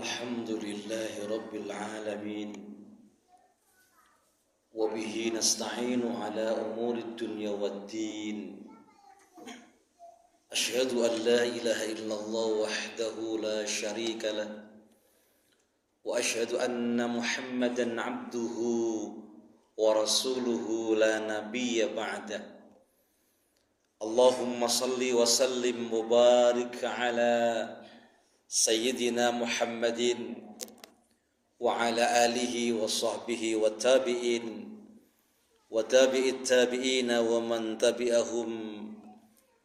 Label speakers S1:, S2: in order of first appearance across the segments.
S1: الحمد لله رب العالمين وبه نستعين على أمور الدنيا والدين أشهد أن لا إله إلا الله وحده لا شريك له وأشهد أن محمدا عبده ورسوله لا نبي بعده اللهم صل وسلم وبارك على سيدنا محمد وعلى آله وصحبه والتابعين وتابع التابعين ومن تبعهم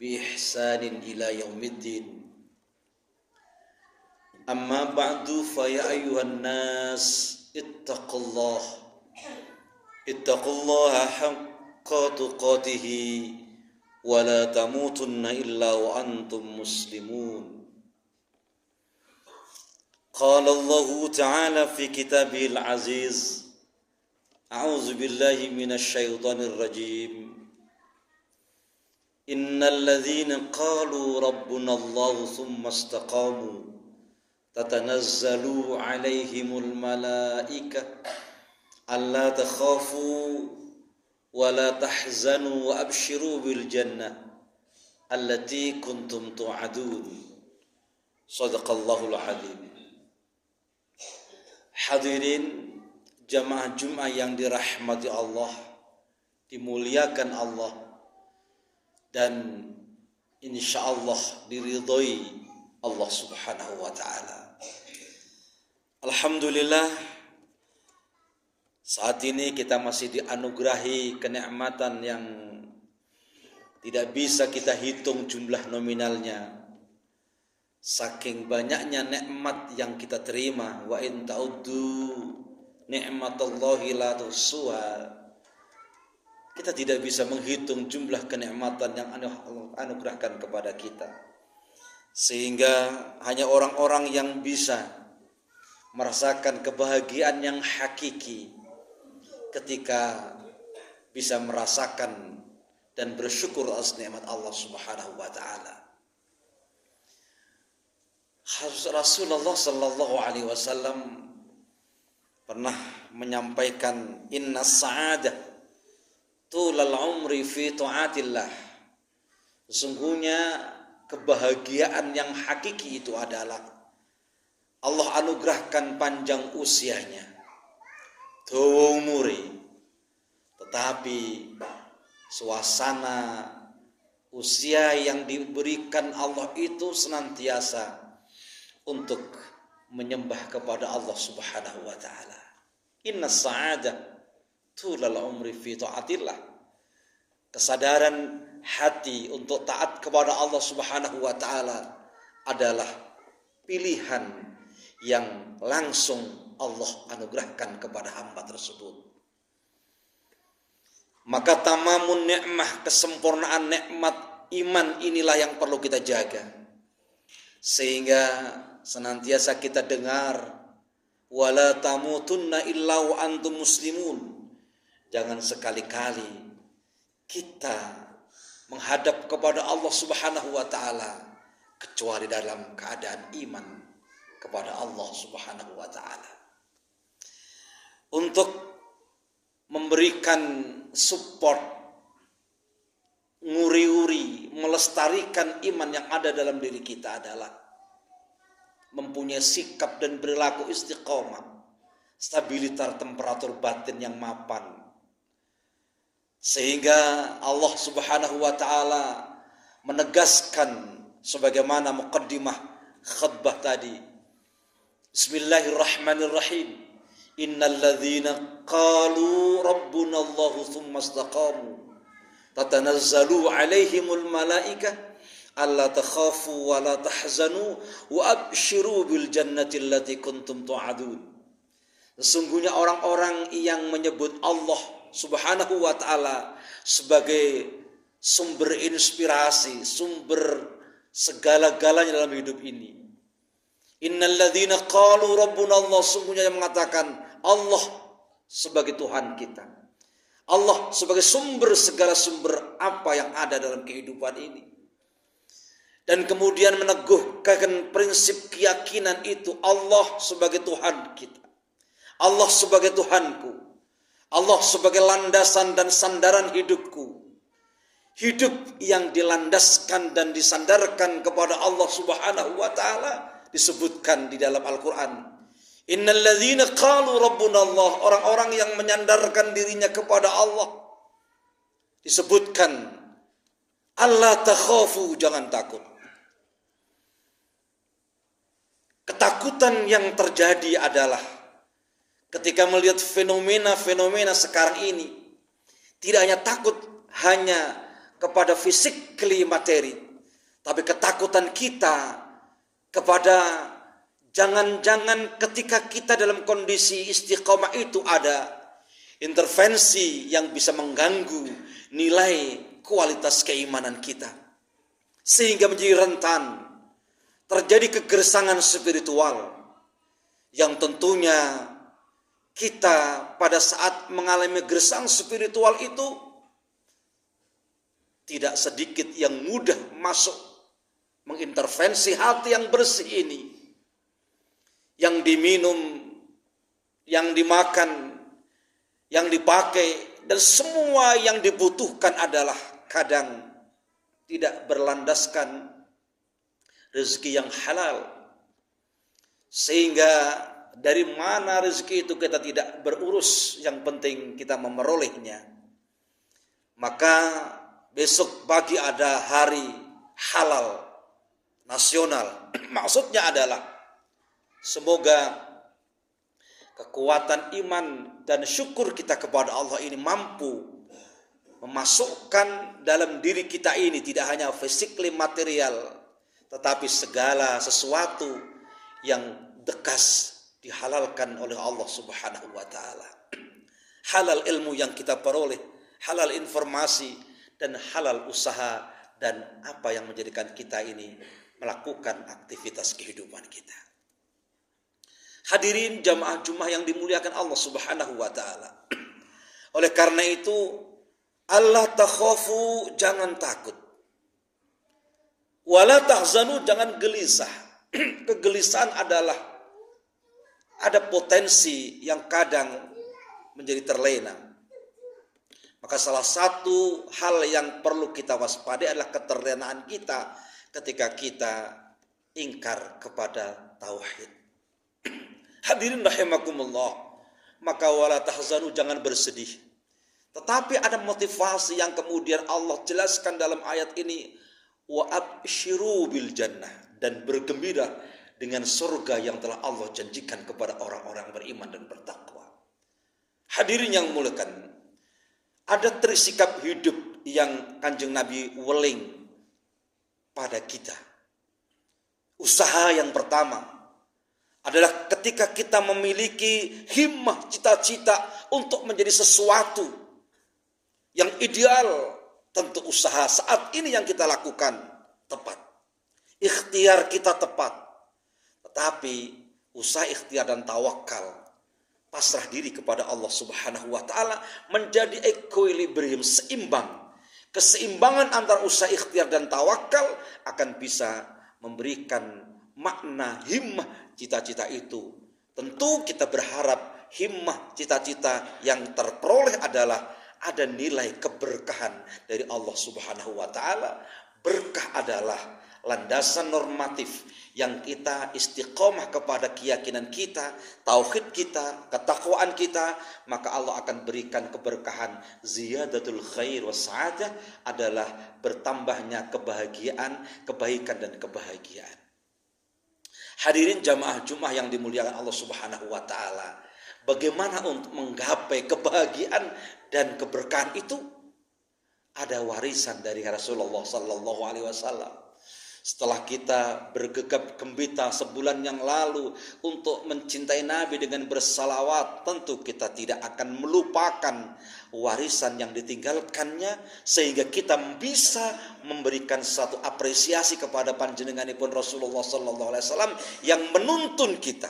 S1: بإحسان إلى يوم الدين أما بعد فيا أيها الناس اتقوا الله حق تقاته ولا تموتن إلا وأنتم مسلمون قال الله تعالى في كتابه العزيز أعوذ بالله من الشيطان الرجيم إن الذين قالوا ربنا الله ثم استقاموا تتنزل عليهم الملائكة ألا تخافوا ولا تحزنوا وأبشروا بالجنة التي كنتم توعدون صدق الله العظيم. Hadirin jamaah Jumat yang dirahmati Allah, dimuliakan Allah, dan insya Allah diridhoi Allah subhanahu wa ta'ala. Alhamdulillah, saat ini kita masih dianugerahi kenikmatan yang tidak bisa kita hitung jumlah nominalnya. Saking banyaknya nikmat yang kita terima, wa in ta'uddu ni'matallahi la tuhsuha. Kita tidak bisa menghitung jumlah kenikmatan yang Allah anugerahkan kepada kita. Sehingga hanya orang-orang yang bisa merasakan kebahagiaan yang hakiki ketika bisa merasakan dan bersyukur atas nikmat Allah Subhanahu wa taala. Rasulullah sallallahu alaihi wasallam pernah menyampaikan inna sa'adah tulal umri fi ta'atillah. Sesungguhnya kebahagiaan yang hakiki itu adalah Allah anugerahkan panjang usianya, dawa umuri, tetapi suasana usia yang diberikan Allah itu senantiasa untuk menyembah kepada Allah Subhanahu wa taala. Inna sa'adah tulal umri fi ta'atillah. Kesadaran hati untuk taat kepada Allah Subhanahu wa taala adalah pilihan yang langsung Allah anugerahkan kepada hamba tersebut. Maka tamamun nikmah, kesempurnaan nikmat iman inilah yang perlu kita jaga. Sehingga senantiasa kita dengar wala tamutunna illa wa antum muslimun. Jangan sekali-kali kita menghadap kepada Allah Subhanahu wa taala kecuali dalam keadaan iman kepada Allah Subhanahu wa taala. Untuk memberikan support, nguri-uri, melestarikan iman yang ada dalam diri kita adalah mempunyai sikap dan perilaku istiqomah, stabilitas temperatur batin yang mapan. Sehingga Allah Subhanahu wa taala menegaskan sebagaimana muqaddimah khutbah tadi. Bismillahirrahmanirrahim. Innal ladzina qalu rabbuna Allahu tsumma istaqamu tatanazzalu alaihimul malaikah alla takhafu wa la tahzanu wa abshiru bil jannati allati kuntum tu'adun. Sesungguhnya orang-orang yang menyebut Allah Subhanahu wa taala sebagai sumber inspirasi, sumber segala-galanya dalam hidup ini. Innal ladzina qalu rabbuna Allah, sungguhnya yang mengatakan Allah sebagai Tuhan kita, Allah sebagai sumber segala sumber apa yang ada dalam kehidupan ini. dan kemudian meneguhkan prinsip keyakinan itu, Allah sebagai Tuhan kita, Allah sebagai Tuhanku, Allah sebagai landasan dan sandaran hidupku. Hidup yang dilandaskan dan disandarkan kepada Allah Subhanahu wa taala disebutkan di dalam Al-Qur'an. Innal ladzina qalu rabbuna Allah, orang-orang yang menyandarkan dirinya kepada Allah. Disebutkan Allah takhafu, jangan takut. Ketakutan yang terjadi adalah ketika melihat fenomena-fenomena sekarang ini, tidak hanya takut hanya kepada physically materi, tapi ketakutan kita kepada jangan-jangan ketika kita dalam kondisi istiqomah itu ada intervensi yang bisa mengganggu nilai kualitas keimanan kita, sehingga menjadi rentan terjadi kegersangan spiritual yang tentunya kita pada saat mengalami gersang spiritual itu tidak sedikit yang mudah masuk mengintervensi hati yang bersih ini. Yang diminum, yang dimakan, yang dipakai, dan semua yang dibutuhkan adalah kadang tidak berlandaskan rezeki yang halal. Sehingga dari mana rezeki itu kita tidak berurus, yang penting kita memerolehnya. Maka besok pagi ada hari halal nasional. Maksudnya adalah semoga kekuatan iman dan syukur kita kepada Allah ini mampu memasukkan dalam diri kita ini tidak hanya physically material, tetapi segala sesuatu yang bekas dihalalkan oleh Allah Subhanahu wa taala. Halal ilmu yang kita peroleh, halal informasi, dan halal usaha, dan apa yang menjadikan kita ini melakukan aktivitas kehidupan kita. Hadirin jamaah Jumat yang dimuliakan Allah Subhanahu wa taala. Oleh karena itu, Allah takhafu, jangan takut. Wala tahzanu, jangan gelisah. Kegelisahan adalah ada potensi yang kadang menjadi terlena. Maka salah satu hal yang perlu kita waspadai adalah keterlenaan kita ketika kita ingkar kepada tauhid. Hadirin rahimakumullah, maka wala tahzanu, jangan bersedih. Tetapi ada motivasi yang kemudian Allah jelaskan dalam ayat ini, wa absyiru bil jannah, dan bergembira dengan surga yang telah Allah janjikan kepada orang-orang beriman dan bertakwa. Hadirin yang muliakan, ada trisikap hidup yang Kanjeng Nabi weling pada kita. Usaha yang pertama adalah ketika kita memiliki himmah, cita-cita untuk menjadi sesuatu yang ideal, tentu usaha saat ini yang kita lakukan tepat. Ikhtiar kita tepat. Tetapi usaha, ikhtiar, dan tawakal, pasrah diri kepada Allah Subhanahu wa taala, menjadi equilibrium, seimbang. Keseimbangan antara usaha, ikhtiar, dan tawakal akan bisa memberikan makna himmah cita-cita itu. Tentu kita berharap himmah cita-cita yang terperoleh adalah ada nilai keberkahan dari Allah Subhanahu wa taala. Berkah adalah landasan normatif yang kita istiqomah kepada keyakinan kita, tauhid kita, ketakwaan kita, maka Allah akan berikan keberkahan. Ziyadatul khair wa sa'adah adalah bertambahnya kebahagiaan, kebaikan, dan kebahagiaan. Hadirin jamaah Jumat yang dimuliakan Allah Subhanahu wa taala, bagaimana untuk menggapai kebahagiaan dan keberkahan itu? Ada warisan dari Rasulullah sallallahu alaihi wasallam. Setelah kita bergegap gembita sebulan yang lalu untuk mencintai Nabi dengan bersalawat, tentu kita tidak akan melupakan warisan yang ditinggalkannya, sehingga kita bisa memberikan satu apresiasi kepada panjenenganipun Rasulullah sallallahu alaihi wasallam yang menuntun kita.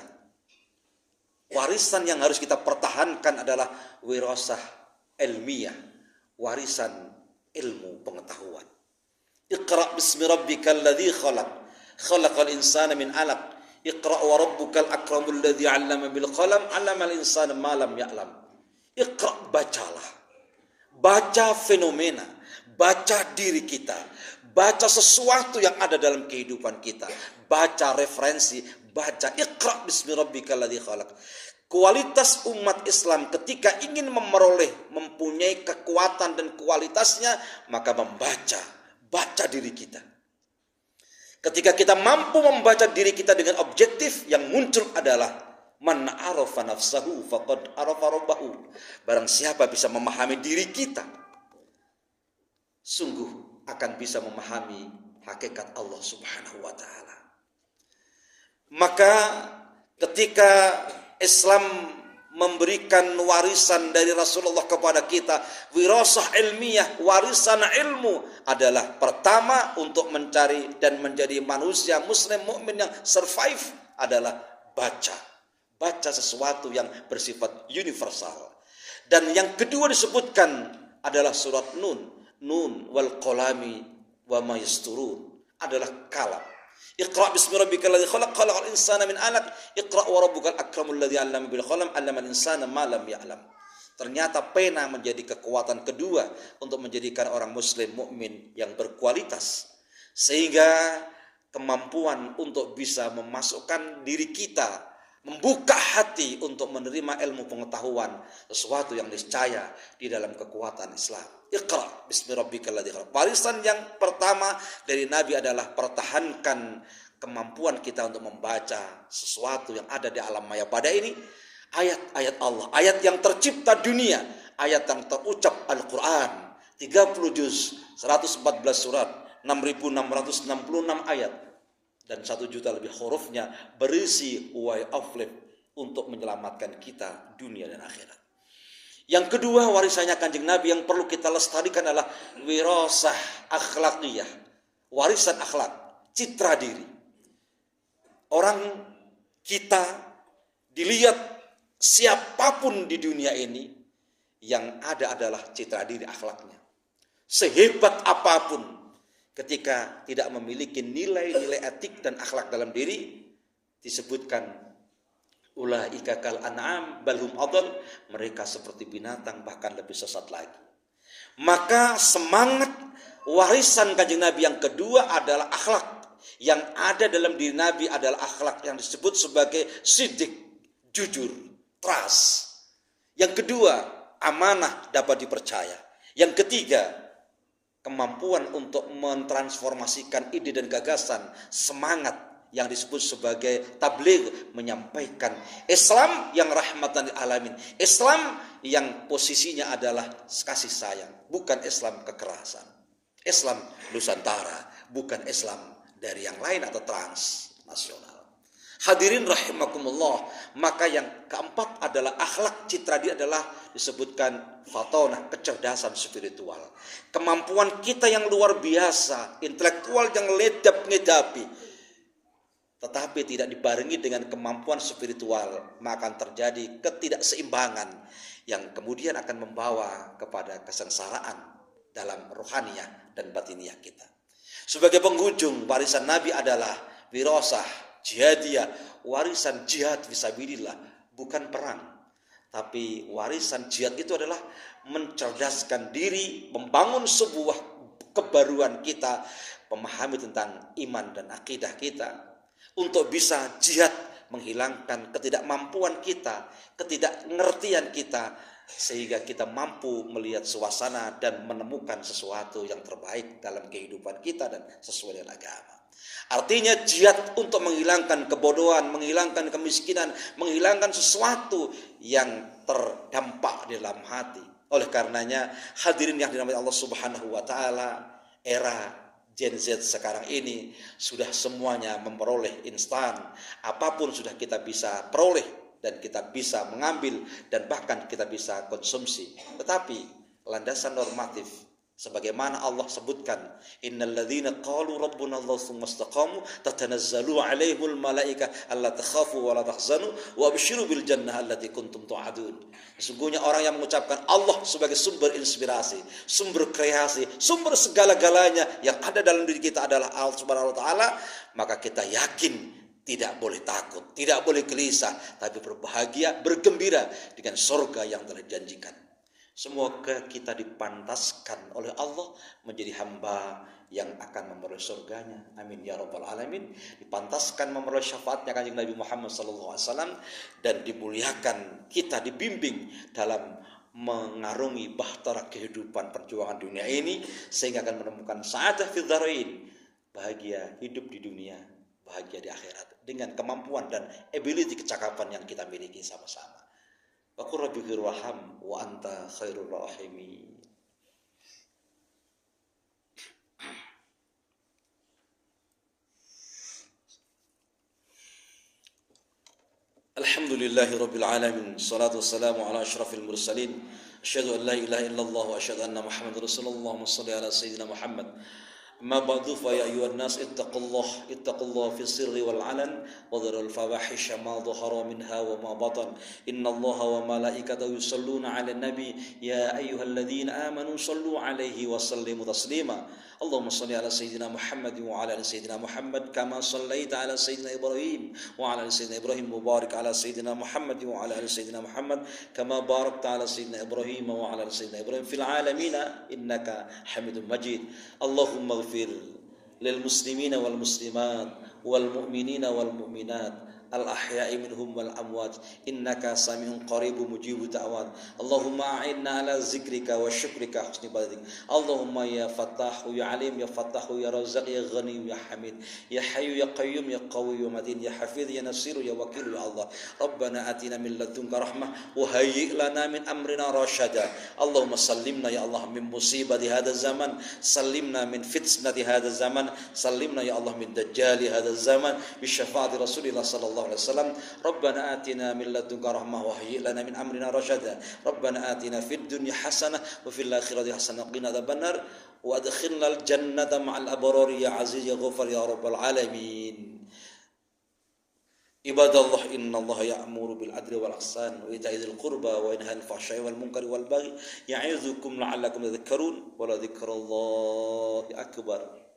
S1: Warisan yang harus kita pertahankan adalah wirasah ilmiah, warisan ilmu pengetahuan. Iqra bismi rabbikal ladzi khalaq. Khalaqal insana min 'alaq. Iqra wa rabbukal akramul ladzi 'allama bil qalam 'allamal insana ma lam ya'lam. Iqra, bacalah. Baca fenomena, baca diri kita, baca sesuatu yang ada dalam kehidupan kita, baca referensi, baca Iqra bismi rabbikal ladzi khalaq. Kualitas umat Islam ketika ingin mempunyai kekuatan dan kualitasnya, maka baca diri kita. Ketika kita mampu membaca diri kita dengan objektif, yang muncul adalah man arafa nafsahu faqad arafa rabbahu. Barang siapa bisa memahami diri kita, sungguh akan bisa memahami hakikat Allah Subhanahu wa taala. Maka ketika Islam memberikan warisan dari Rasulullah kepada kita, wirasah ilmiah, warisan ilmu adalah pertama untuk mencari dan menjadi manusia muslim mukmin yang survive adalah baca sesuatu yang bersifat universal. Dan yang kedua disebutkan adalah surat Nun wal qalami wa ma yasturun, adalah kalam. Iqra bismi rabbikal ladzi khalaq, khalaqal insana min 'alaq. Iqra wa rabbukal akramul ladzi 'allama bil qalam, 'allamal insana ma lam ya'lam. Ternyata pena menjadi kekuatan kedua untuk menjadikan orang muslim mukmin yang berkualitas, sehingga kemampuan untuk bisa memasukkan diri kita, membuka hati untuk menerima ilmu pengetahuan, sesuatu yang niscaya di dalam kekuatan Islam. Iqra bismi rabbikal ladzi khalaq. Warisan yang pertama dari Nabi adalah pertahankan kemampuan kita untuk membaca sesuatu yang ada di alam maya pada ini, ayat-ayat Allah, ayat yang tercipta dunia, ayat yang terucap Al-Quran, 30 juz, 114 surat, 6.666 ayat, dan 1 juta lebih hurufnya, berisi way of life untuk menyelamatkan kita dunia dan akhirat. Yang kedua, warisannya Kanjeng Nabi yang perlu kita lestarikan adalah wirasah akhlaqiyah, warisan akhlak, citra diri. Orang kita dilihat siapapun di dunia ini, yang ada adalah citra diri akhlaknya. Sehebat apapun, ketika tidak memiliki nilai-nilai etik dan akhlak dalam diri, disebutkan ulaika kal an'am balhum adall, mereka seperti binatang bahkan lebih sesat lagi. Maka semangat warisan Kanjeng Nabi yang kedua adalah akhlak. Yang ada dalam diri Nabi adalah akhlak yang disebut sebagai siddiq, jujur, trust. Yang kedua, amanah, dapat dipercaya. Yang ketiga, kemampuan untuk mentransformasikan ide dan gagasan, semangat yang disebut sebagai tabligh, menyampaikan Islam yang rahmatan lil alamin, Islam yang posisinya adalah kasih sayang, bukan Islam kekerasan, Islam Nusantara, bukan Islam dari yang lain atau transnasional. Hadirin rahimakumullah, maka yang keempat adalah akhlak, citra diri adalah disebutkan fatonah, kecerdasan spiritual. Kemampuan kita yang luar biasa, intelektual yang ledap-ngedapi, tetapi tidak dibarengi dengan kemampuan spiritual, maka akan terjadi ketidakseimbangan yang kemudian akan membawa kepada kesengsaraan dalam rohaniyah dan batiniah kita. Sebagai penghujung, warisan Nabi adalah wirasah jihadiyah, warisan jihad fisabilillah, bukan perang. Tapi warisan jihad itu adalah mencerdaskan diri, membangun sebuah kebaruan kita, memahami tentang iman dan akidah kita, untuk bisa jihad menghilangkan ketidakmampuan kita, ketidakngertian kita, sehingga kita mampu melihat suasana dan menemukan sesuatu yang terbaik dalam kehidupan kita dan sesuai dengan agama. Artinya jihad untuk menghilangkan kebodohan, menghilangkan kemiskinan, menghilangkan sesuatu yang terdampak di dalam hati. Oleh karenanya, hadirin yang dirahmati Allah Subhanahu wa taala, era Gen Z sekarang ini sudah semuanya memperoleh instan. Apapun sudah kita bisa peroleh dan kita bisa mengambil dan bahkan kita bisa konsumsi. Tetapi landasan normatif Sebagaimana Allah sebutkan, innal ladzina qalu rabbuna Allah tsumma istaqamu tatanazzalu alaihimul malaika alla takhafu wa la tahzanu wa abshiru bil jannah allati kuntum tu'adun. Sesungguhnya orang yang mengucapkan Allah sebagai sumber inspirasi, sumber kreasi, sumber segala-galanya yang ada dalam diri kita adalah Allah Subhanahu wa taala, maka kita yakin tidak boleh takut, tidak boleh gelisah, tapi berbahagia, bergembira dengan surga yang telah dijanjikan. Semoga kita dipantaskan oleh Allah menjadi hamba yang akan memperoleh surganya. Amin ya rabbal alamin. Dipantaskan memperoleh syafaatnya Kanjeng Nabi Muhammad SAW dan dimuliakan kita, dibimbing dalam mengarungi bahtera kehidupan perjuangan dunia ini sehingga akan menemukan sa'adah fid dharain, bahagia hidup di dunia, bahagia di akhirat dengan kemampuan dan ability kecakapan yang kita miliki sama-sama. Wa qur rabbi irham wa anta khairur rahimin. Alhamdulillahi rabbil alamin. Salatu wassalamu ala asyrafil mursalin. Asyhadu an la ilaha illallah wa asyhadu anna Muhammadar Rasulullah. Shalli ala sayyidina Muhammad. ما بعد فيا أيها الناس اتقوا الله في السر والعلن وذروا الفواحش ما ظهر منها وما بطن إن الله وملائكته يصلون على النبي يا أيها الذين آمنوا صلوا عليه وسلموا تسليما اللهم صل على سيدنا محمد وعلى آل سيدنا محمد كما صليت على سيدنا إبراهيم وعلى آل سيدنا إبراهيم وبارك على سيدنا محمد وعلى آل سيدنا محمد كما باركت على سيدنا إبراهيم وعلى آل سيدنا إبراهيم في العالمين إنك حميد مجيد اللهم اغفر للمسلمين والمسلمات والمؤمنين والمؤمنات الأحياء منهم والأموات إنك سميع قريب مجيب الدعوات اللهم أعنا على ذكرك وشكرك وحسن عبادتك اللهم يا فتاح يا عليم يا فتاح يا رزاق يا غني يا حميد يا حي يا قيوم يا قوي يا متين يا حفيظ يا نصير يا وكيل يا الله ربنا آتنا من لدنك رحمة وهيئ لنا من أمرنا رشدا اللهم سلمنا يا الله من مصيبة هذا الزمن سلمنا من فتنة هذا الزمن سلمنا يا الله من دجال هذا الزمن بشفاعة رسول الله صلى الله عليه وسلم ربنا آتنا من لدنك رحمة وهيئ لنا من أمرنا رشدا ربنا آتنا في الدنيا حسنة وفي الآخرة حسنة وقنا عذاب النار وأدخلنا الجنة مع الأبرار يا عزيز يا غفار يا رب العالمين عباد الله إن الله يأمر بالعدل والإحسان وإيتاء ذي القربى وينهى عن الفحشاء والمنكر والبغي يعظكم لعلكم تذكرون ولذكر الله أكبر